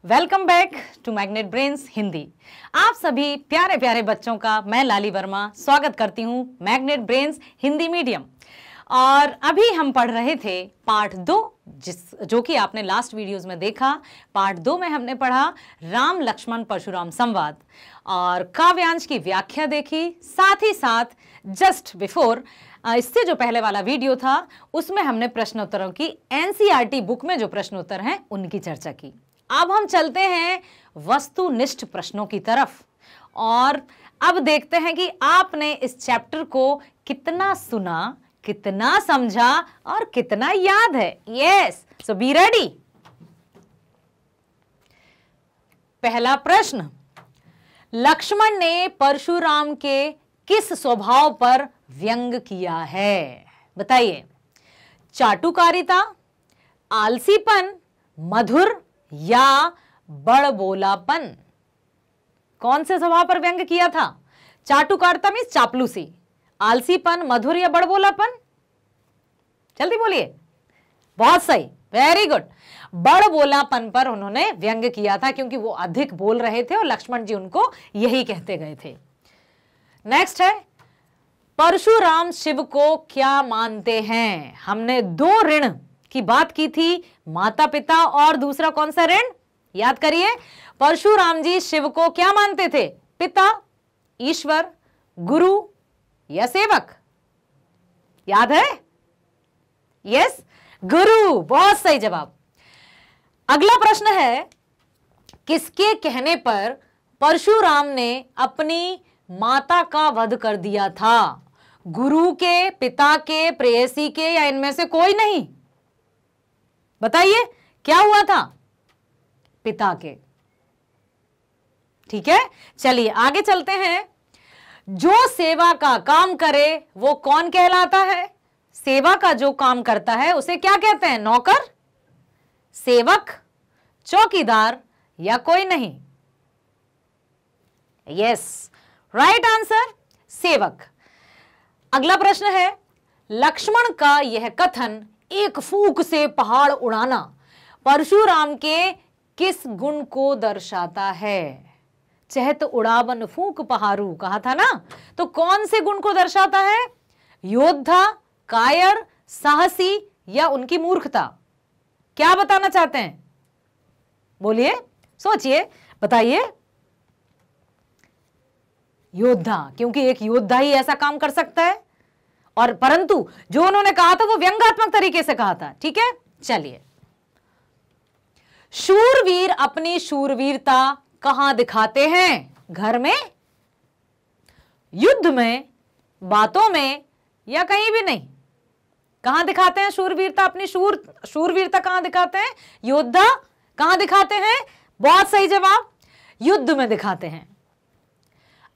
Welcome back to Magnet Brains Hindi. आप सभी प्यारे प्यारे बच्चों का मैं लाली वर्मा स्वागत करती हूँ मैग्नेट ब्रेन्स हिंदी मीडियम। और अभी हम पढ़ रहे थे पार्ट 2, जो कि आपने लास्ट वीडियोस में देखा। पार्ट 2 में हमने पढ़ा राम लक्ष्मण परशुराम संवाद और काव्यांश की व्याख्या देखी। साथ ही साथ जस्ट बिफोर इससे जो पहले वाला वीडियो था उसमें हमने प्रश्नोत्तरों की एनसीईआरटी बुक में जो प्रश्नोत्तर हैं उनकी चर्चा की। अब हम चलते हैं वस्तुनिष्ठ प्रश्नों की तरफ और अब देखते हैं कि आपने इस चैप्टर को कितना सुना, कितना समझा और कितना याद है। Yes, so be ready. पहला प्रश्न, लक्ष्मण ने परशुराम के किस स्वभाव पर व्यंग किया है? बताइए। चाटुकारिता, आलसीपन, मधुर या बड़बोलापन? कौन से स्वभाव पर व्यंग किया था? चाटुकारिता मीन्स चापलूसी, आलसीपन, मधुर या बड़बोलापन? जल्दी बोलिए। बहुत सही, वेरी गुड। बड़बोलापन पर उन्होंने व्यंग किया था क्योंकि वो अधिक बोल रहे थे और लक्ष्मण जी उनको यही कहते गए थे। नेक्स्ट है, परशुराम शिव को क्या मानते हैं? हमने 2 ऋण की बात की थी, माता पिता और दूसरा कौन सा ऋण? याद करिए। परशुराम जी शिव को क्या मानते थे? पिता, ईश्वर, गुरु या सेवक? याद है? यस, गुरु। बहुत सही जवाब। अगला प्रश्न है, किसके कहने पर परशुराम ने अपनी माता का वध कर दिया था? गुरु के, पिता के, प्रेयसी के या इनमें से कोई नहीं? बताइए क्या हुआ था? पिता के। ठीक है, चलिए आगे चलते हैं। जो सेवा का काम करे वो कौन कहलाता है? सेवा का जो काम करता है उसे क्या कहते हैं? नौकर, सेवक, चौकीदार या कोई नहीं? यस, राइट आंसर सेवक। अगला प्रश्न है, लक्ष्मण का यह कथन एक फूंक से पहाड़ उड़ाना परशुराम के किस गुण को दर्शाता है? चहत उड़ावन फूंक पहाड़ू कहा था ना, तो कौन से गुण को दर्शाता है? योद्धा, कायर, साहसी या उनकी मूर्खता? क्या बताना चाहते हैं? बोलिए, सोचिए, बताइए। योद्धा, क्योंकि एक योद्धा ही ऐसा काम कर सकता है और परंतु जो उन्होंने कहा था वो व्यंग्यात्मक तरीके से कहा था। ठीक है, चलिए। शूरवीर अपनी शूरवीरता कहां दिखाते हैं? घर में, युद्ध में, बातों में या कहीं भी नहीं? कहां दिखाते हैं शूरवीरता? अपनी शूरवीरता कहां दिखाते हैं? योद्धा कहां दिखाते हैं? बहुत सही जवाब, युद्ध में दिखाते हैं।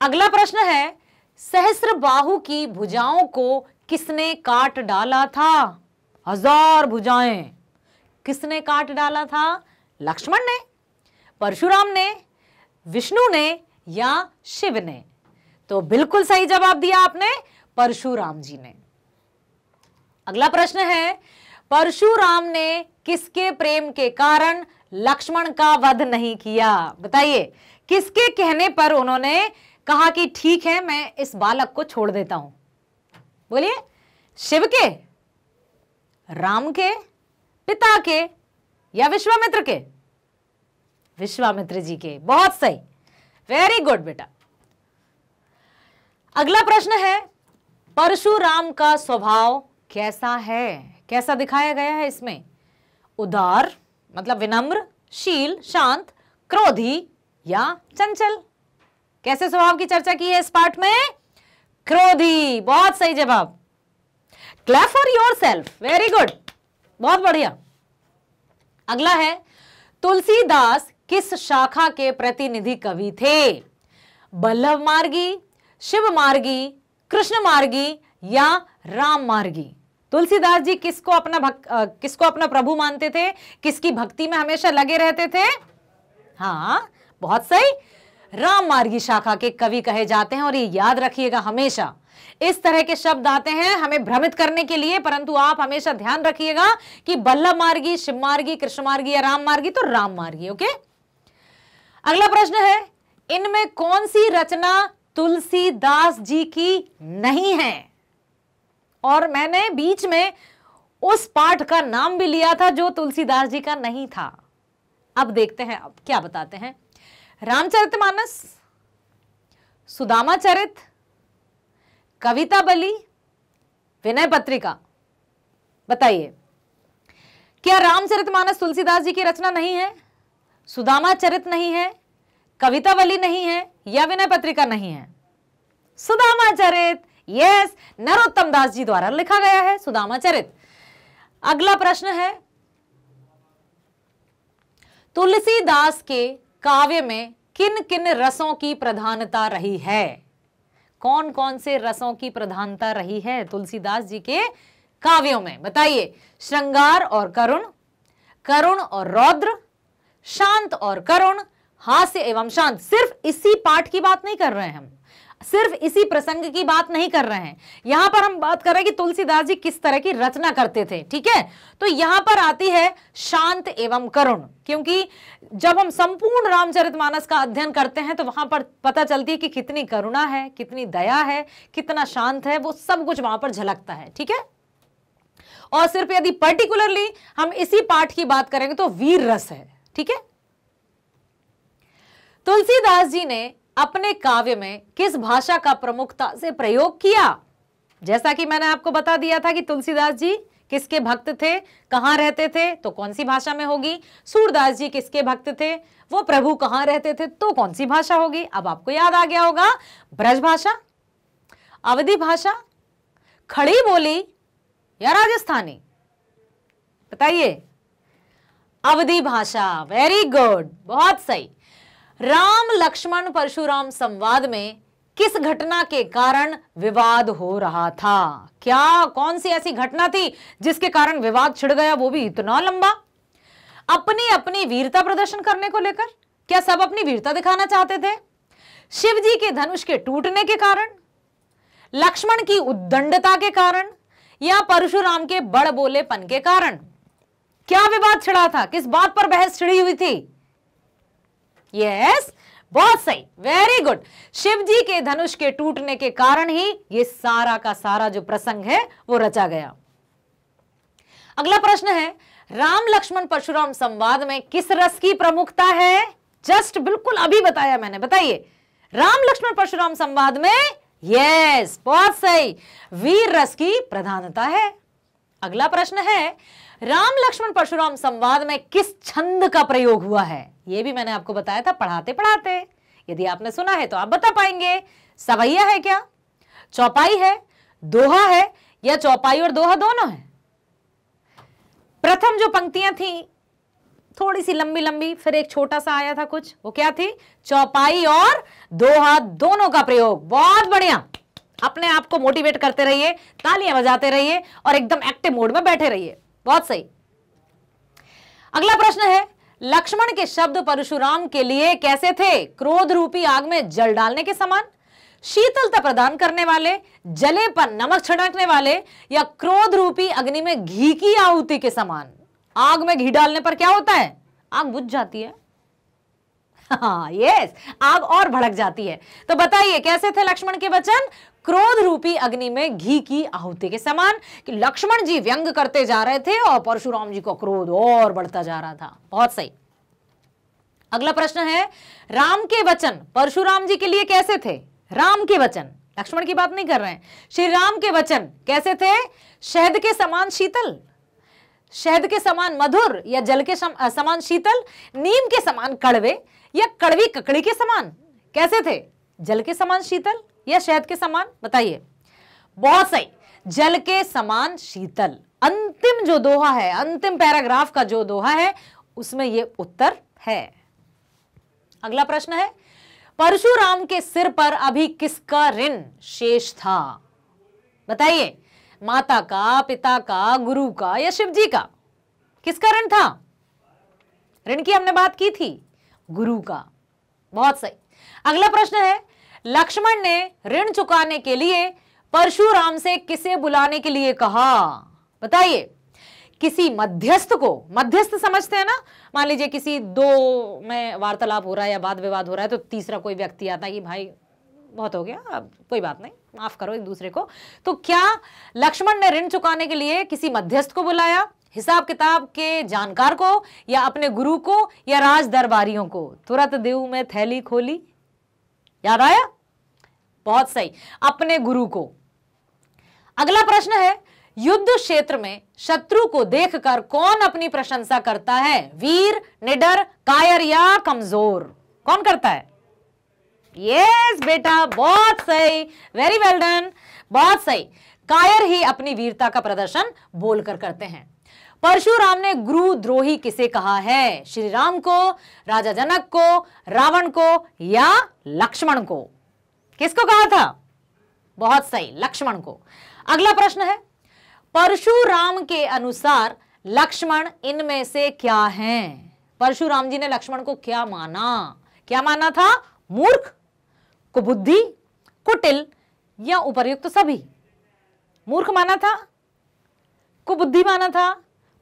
अगला प्रश्न है, सहस्त्रबाहु की भुजाओं को किसने काट डाला था? 1000 भुजाएं किसने काट डाला था? लक्ष्मण ने, परशुराम ने, विष्णु ने या शिव ने? तो बिल्कुल सही जवाब दिया आपने, परशुराम जी ने। अगला प्रश्न है, परशुराम ने किसके प्रेम के कारण लक्ष्मण का वध नहीं किया? बताइए, किसके कहने पर उन्होंने कहा कि ठीक है मैं इस बालक को छोड़ देता हूं? बोलिए। शिव के, राम के, पिता के या विश्वामित्र के? विश्वामित्र जी के। बहुत सही, वेरी गुड बेटा। अगला प्रश्न है, परशुराम का स्वभाव कैसा है? कैसा दिखाया गया है इसमें? उदार मतलब विनम्र, शील, शांत, क्रोधी या चंचल? कैसे स्वभाव की चर्चा की है इस पार्ट में? क्रोधी। बहुत सही जवाब। Clap for yourself, very good, बहुत बढ़िया। अगला है, तुलसीदास किस शाखा के प्रतिनिधि कवि थे? बल्लभ मार्गी, शिव मार्गी, कृष्ण मार्गी या राम मार्गी? तुलसीदास जी किसको अपना प्रभु मानते थे? किसकी भक्ति में हमेशा लगे रहते थे? हाँ, बहुत सही, राम मार्गी शाखा के कवि कहे जाते हैं। और ये याद रखिएगा, हमेशा इस तरह के शब्द आते हैं हमें भ्रमित करने के लिए, परंतु आप हमेशा ध्यान रखिएगा कि बल्लभ मार्गी, शिव मार्गी, कृष्ण मार्गी या राम मार्गी, तो राम मार्गी। ओके, अगला प्रश्न है, इनमें कौन सी रचना तुलसीदास जी की नहीं है? और मैंने बीच में उस पाठ का नाम भी लिया था जो तुलसीदास जी का नहीं था। अब देखते हैं अब क्या बताते हैं। रामचरितमानस, सुदामा चरित, कविता बली, विनय पत्रिका। बताइए, क्या रामचरितमानस तुलसीदास जी की रचना नहीं है, सुदामा चरित नहीं है, कविता बली नहीं है, या विनय पत्रिका नहीं है? सुदामा चरित, यस, नरोत्तम दास जी द्वारा लिखा गया है सुदामा चरित। अगला प्रश्न है, तुलसीदास के काव्य में किन किन रसों की प्रधानता रही है? कौन कौन से रसों की प्रधानता रही है तुलसीदास जी के काव्यों में? बताइए। श्रृंगार और करुण, करुण और रौद्र, शांत और करुण, हास्य एवं शांत। सिर्फ इसी पाठ की बात नहीं कर रहे हैं हम, सिर्फ इसी प्रसंग की बात नहीं कर रहे हैं, यहां पर हम बात कर रहे हैं कि तुलसीदास जी किस तरह की रचना करते थे। ठीक है, तो यहां पर आती है शांत एवं करुण, क्योंकि जब हम संपूर्ण रामचरितमानस का अध्ययन करते हैं तो वहां पर पता चलती है कि कितनी करुणा है, कितनी दया है, कितना शांत है, वो सब कुछ वहां पर झलकता है। ठीक है, और सिर्फ यदि पर्टिकुलरली हम इसी पाठ की बात करेंगे तो वीर रस है। ठीक है, तुलसीदास जी ने अपने काव्य में किस भाषा का प्रमुखता से प्रयोग किया? जैसा कि मैंने आपको बता दिया था कि तुलसीदास जी किसके भक्त थे, कहां रहते थे, तो कौन सी भाषा में होगी। सूरदास जी किसके भक्त थे, वो प्रभु कहां रहते थे, तो कौन सी भाषा होगी। अब आपको याद आ गया होगा, ब्रज भाषा, अवधी भाषा, खड़ी बोली या राजस्थानी? बताइए। अवधी भाषा, वेरी गुड, बहुत सही। राम लक्ष्मण परशुराम संवाद में किस घटना के कारण विवाद हो रहा था? क्या कौन सी ऐसी घटना थी जिसके कारण विवाद छिड़ गया, वो भी इतना लंबा? अपनी अपनी वीरता प्रदर्शन करने को लेकर? क्या सब अपनी वीरता दिखाना चाहते थे? शिव जी के धनुष के टूटने के कारण, लक्ष्मण की उद्दंडता के कारण, या परशुराम के बड़ बोलेपन के कारण? क्या विवाद छिड़ा था, किस बात पर बहस छिड़ी हुई थी? यस, बहुत सही, वेरी गुड। शिव जी के धनुष के टूटने के कारण ही ये सारा का सारा जो प्रसंग है वो रचा गया। अगला प्रश्न है, राम लक्ष्मण परशुराम संवाद में किस रस की प्रमुखता है? जस्ट बिल्कुल अभी बताया मैंने, बताइए। राम लक्ष्मण परशुराम संवाद में, यस, बहुत सही, वीर रस की प्रधानता है। अगला प्रश्न है, राम लक्ष्मण परशुराम संवाद में किस छंद का प्रयोग हुआ है? यह भी मैंने आपको बताया था पढ़ाते पढ़ाते, यदि आपने सुना है तो आप बता पाएंगे। सवैया है क्या, चौपाई है, दोहा है, या चौपाई और दोहा दोनों है? प्रथम जो पंक्तियां थी थोड़ी सी लंबी लंबी, फिर एक छोटा सा आया था कुछ, वो क्या थी? चौपाई और दोहा दोनों का प्रयोग। बहुत बढ़िया, अपने आप को मोटिवेट करते रहिए, तालियां बजाते रहिए और एकदम एक्टिव मोड में बैठे रहिए। बहुत सही। अगला प्रश्न है, लक्ष्मण के शब्द परशुराम के लिए कैसे थे? क्रोध रूपी आग में जल डालने के समान, शीतलता प्रदान करने वाले, जले पर नमक छिड़कने वाले, या क्रोध रूपी अग्नि में घी की आहुति के समान? आग में घी डालने पर क्या होता है? आग बुझ जाती है। हाँ, यस, आग और भड़क जाती है। तो बताइए कैसे थे लक्ष्मण के वचन? क्रोध रूपी अग्नि में घी की आहुति के समान, कि लक्ष्मण जी व्यंग करते जा रहे थे और परशुराम जी का क्रोध और बढ़ता जा रहा था। बहुत सही। अगला प्रश्न है, राम के वचन परशुराम जी के लिए कैसे थे? राम के वचन, लक्ष्मण की बात नहीं कर रहे हैं, श्री राम के वचन कैसे थे? शहद के समान शीतल, शहद के समान मधुर, या जल के समान शीतल, नीम के समान कड़वे, या कड़वी ककड़ी के समान? कैसे थे? जल के समान शीतल या शहद के समान? बताइए। बहुत सही, जल के समान शीतल। अंतिम जो दोहा है, अंतिम पैराग्राफ का जो दोहा है, उसमें ये उत्तर है। अगला प्रश्न है, परशुराम के सिर पर अभी किसका ऋण शेष था? बताइए। माता का, पिता का, गुरु का, या शिव जी का? किसका ऋण था? ऋण की हमने बात की थी, गुरु का। बहुत सही। अगला प्रश्न है, लक्ष्मण ने ऋण चुकाने के लिए परशुराम से किसे बुलाने के लिए कहा? बताइए। किसी मध्यस्थ को, मध्यस्थ समझते हैं ना, मान लीजिए किसी दो में वार्तालाप हो रहा है या वाद विवाद हो रहा है तो तीसरा कोई व्यक्ति आता है कि भाई बहुत हो गया, अब कोई बात नहीं, माफ करो एक दूसरे को। तो क्या लक्ष्मण ने ऋण चुकाने के लिए किसी मध्यस्थ को बुलाया, हिसाब किताब के जानकार को, या अपने गुरु को, या राज दरबारियों को? तुरंत देव में थैली खोली, याद आया? बहुत सही, अपने गुरु को। अगला प्रश्न है, युद्ध क्षेत्र में शत्रु को देखकर कौन अपनी प्रशंसा करता है? वीर, निडर, कायर या कमजोर? कौन करता है? यस बेटा, बहुत सही, वेरी वेल डन, बहुत सही। कायर ही अपनी वीरता का प्रदर्शन बोलकर करते हैं। परशुराम ने गुरुद्रोही किसे कहा है? श्री राम को, राजा जनक को, रावण को या लक्ष्मण को? किसको कहा था? बहुत सही, लक्ष्मण को। अगला प्रश्न है, परशुराम के अनुसार लक्ष्मण इनमें से क्या हैं? परशुराम जी ने लक्ष्मण को क्या माना? क्या माना था? मूर्ख, कुबुद्धि, कुटिल या उपर्युक्त सभी? मूर्ख माना था, कुबुद्धि माना था,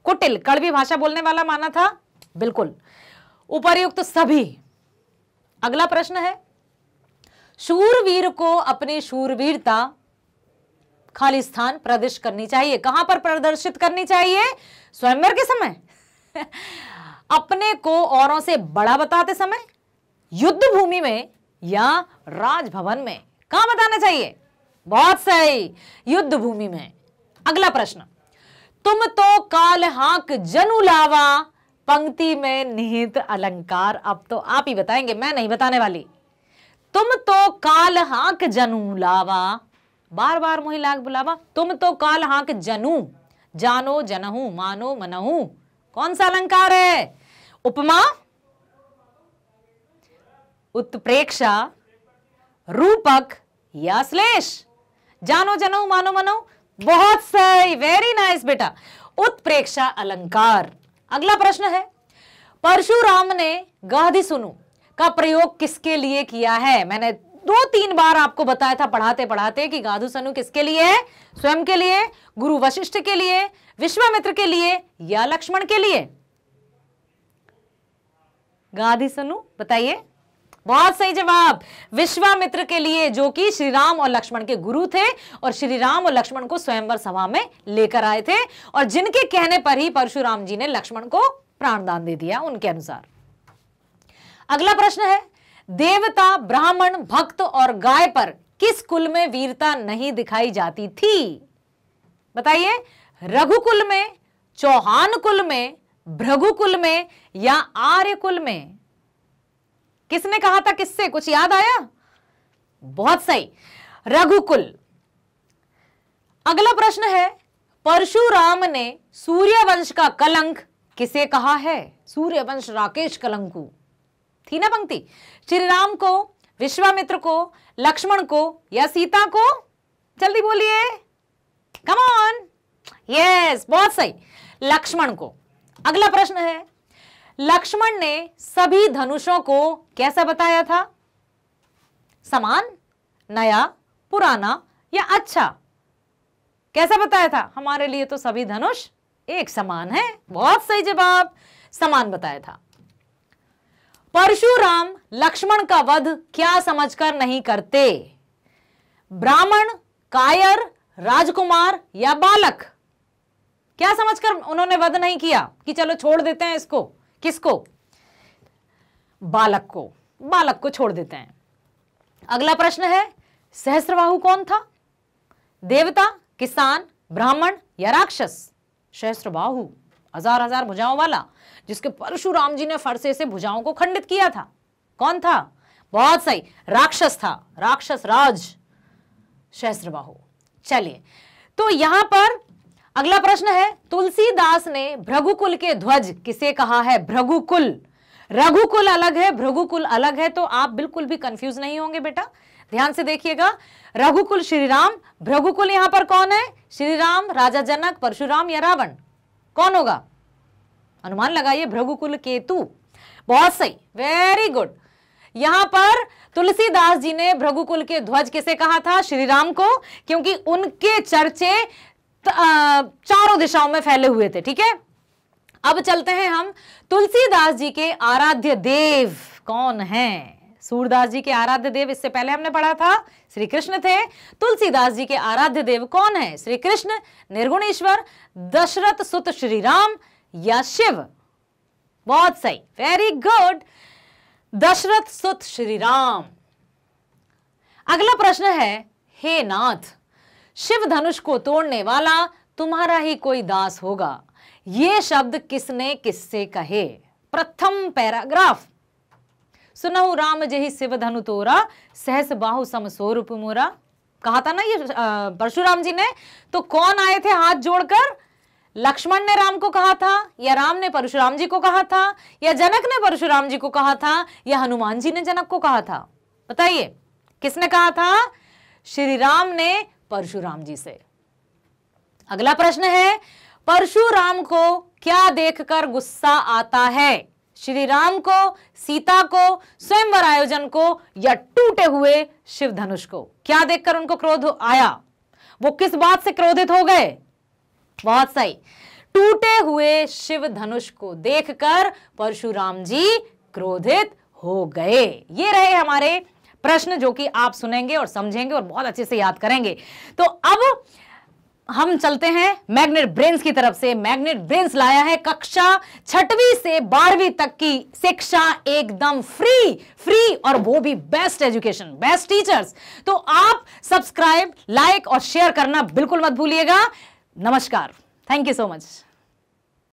कुटिल कड़वी भाषा बोलने वाला माना था, बिल्कुल, उपर्युक्त सभी। अगला प्रश्न है, शूरवीर को अपनी शूरवीरता खाली स्थान प्रदर्शित करनी चाहिए। कहां पर प्रदर्शित करनी चाहिए? स्वयंवर के समय, अपने को औरों से बड़ा बताते समय, युद्ध भूमि में या राजभवन में? कहां बताना चाहिए? बहुत सही, युद्ध भूमि में। अगला प्रश्न, तुम तो काल हाक जनु लावा, पंक्ति में निहित अलंकार। अब तो आप ही बताएंगे, मैं नहीं बताने वाली। तुम तो काल हाक जनु लावा, बार बार मोहि लाग बुलावा, तुम तो काल हाक जनु, जानो जनहु मानो मनहु, कौन सा अलंकार है? उपमा, उत्प्रेक्षा, रूपक या श्लेष? जानो जनहु मानो मनहु, बहुत सही, वेरी नाइस बेटा, उत्प्रेक्षा अलंकार। अगला प्रश्न है, परशुराम ने गाधी सुनु का प्रयोग किसके लिए किया है? मैंने 2-3 बार आपको बताया था पढ़ाते पढ़ाते कि गाधु सनु किसके लिए है? स्वयं के लिए, गुरु वशिष्ठ के लिए, विश्वामित्र के लिए या लक्ष्मण के लिए? गाधी सनु बताइए। बहुत सही जवाब, विश्वामित्र के लिए, जो कि श्री राम और लक्ष्मण के गुरु थे और श्री राम और लक्ष्मण को स्वयंवर सभा में लेकर आए थे और जिनके कहने पर ही परशुराम जी ने लक्ष्मण को प्राणदान दे दिया, उनके अनुसार। अगला प्रश्न है, देवता, ब्राह्मण, भक्त और गाय पर किस कुल में वीरता नहीं दिखाई जाती थी? बताइए, रघुकुल में, चौहान कुल में, भृगुकुल में या आर्य कुल में? किसने कहा था किससे? कुछ याद आया? बहुत सही, रघुकुल। अगला प्रश्न है, परशुराम ने सूर्यवंश का कलंक किसे कहा है? सूर्यवंश राकेश कलंकु थी ना पंक्ति। श्री राम को, विश्वामित्र को, लक्ष्मण को या सीता को? जल्दी बोलिए, कम ऑन। यस, बहुत सही, लक्ष्मण को। अगला प्रश्न है, लक्ष्मण ने सभी धनुषों को कैसा बताया था? समान, नया, पुराना या अच्छा? कैसा बताया था? हमारे लिए तो सभी धनुष एक समान है। बहुत सही जवाब, समान बताया था। परशुराम लक्ष्मण का वध क्या समझकर नहीं करते? ब्राह्मण, कायर, राजकुमार या बालक? क्या समझकर उन्होंने वध नहीं किया कि चलो छोड़ देते हैं इसको? किसको? बालक को, बालक को छोड़ देते हैं। अगला प्रश्न है, सहस्त्रबाहु कौन था? देवता, किसान, ब्राह्मण या राक्षस? सहस्त्रबाहु, हजार हजार भुजाओं वाला, जिसके परशुराम जी ने फरसे से भुजाओं को खंडित किया था, कौन था? बहुत सही, राक्षस था, राक्षस राज सहस्त्रबाहु। चलिए, तो यहां पर अगला प्रश्न है, तुलसीदास ने भृगुकुल के ध्वज किसे कहा है? भृगुकुल। रघुकुल अलग है, भृगुकुल अलग है, तो आप बिल्कुल भी कंफ्यूज नहीं होंगे बेटा, ध्यान से देखिएगा। रघुकुल श्री राम, भृगुकुल यहां पर कौन है? श्री राम, राजा जनक, परशुराम या रावण? कौन होगा? अनुमान लगाइए, भृगुकुल केतु। बहुत सही, वेरी गुड। यहां पर तुलसीदास जी ने भृगुकुल के ध्वज किसे कहा था? श्री राम को, क्योंकि उनके चर्चे चारों दिशाओं में फैले हुए थे। ठीक है, अब चलते हैं हम तुलसीदास जी के आराध्य देव कौन हैं। सूरदास जी के आराध्य देव इससे पहले हमने पढ़ा था श्री कृष्ण थे। तुलसीदास जी के आराध्य देव कौन है? श्री कृष्ण, निर्गुण ईश्वर, दशरथ सुत श्री राम या शिव? बहुत सही, वेरी गुड, दशरथ सुत श्री राम। अगला प्रश्न है, हे नाथ, शिव धनुष को तोड़ने वाला तुम्हारा ही कोई दास होगा, ये शब्द किसने किससे कहे? प्रथम पैराग्राफ, सुनहु राम जहि शिव धनु तोरा, सहस बाहु सम स्वरूप मोरा। कहा था ना ये परशुराम जी ने। तो कौन आए थे हाथ जोड़कर? लक्ष्मण ने राम को कहा था, या राम ने परशुराम जी को कहा था, या जनक ने परशुराम जी को कहा था, या हनुमान जी ने जनक को कहा था? बताइए किसने कहा था? श्री राम ने परशुराम जी से। अगला प्रश्न है, परशुराम को क्या देखकर गुस्सा आता है? श्री राम को, सीता को, स्वयंवर आयोजन को, या टूटे हुए शिव धनुष को? क्या देखकर उनको क्रोध आया? वो किस बात से क्रोधित हो गए? बहुत सही, टूटे हुए शिव धनुष को देखकर परशुराम जी क्रोधित हो गए। ये रहे हमारे प्रश्न जो कि आप सुनेंगे और समझेंगे और बहुत अच्छे से याद करेंगे। तो अब हम चलते हैं मैग्नेट ब्रेन्स की तरफ से। मैग्नेट ब्रेन्स लाया है कक्षा 6वीं से 12वीं तक की शिक्षा एकदम फ्री और वो भी बेस्ट एजुकेशन, बेस्ट टीचर्स। तो आप सब्सक्राइब, लाइक और शेयर करना बिल्कुल मत भूलिएगा। नमस्कार, थैंक यू सो मच।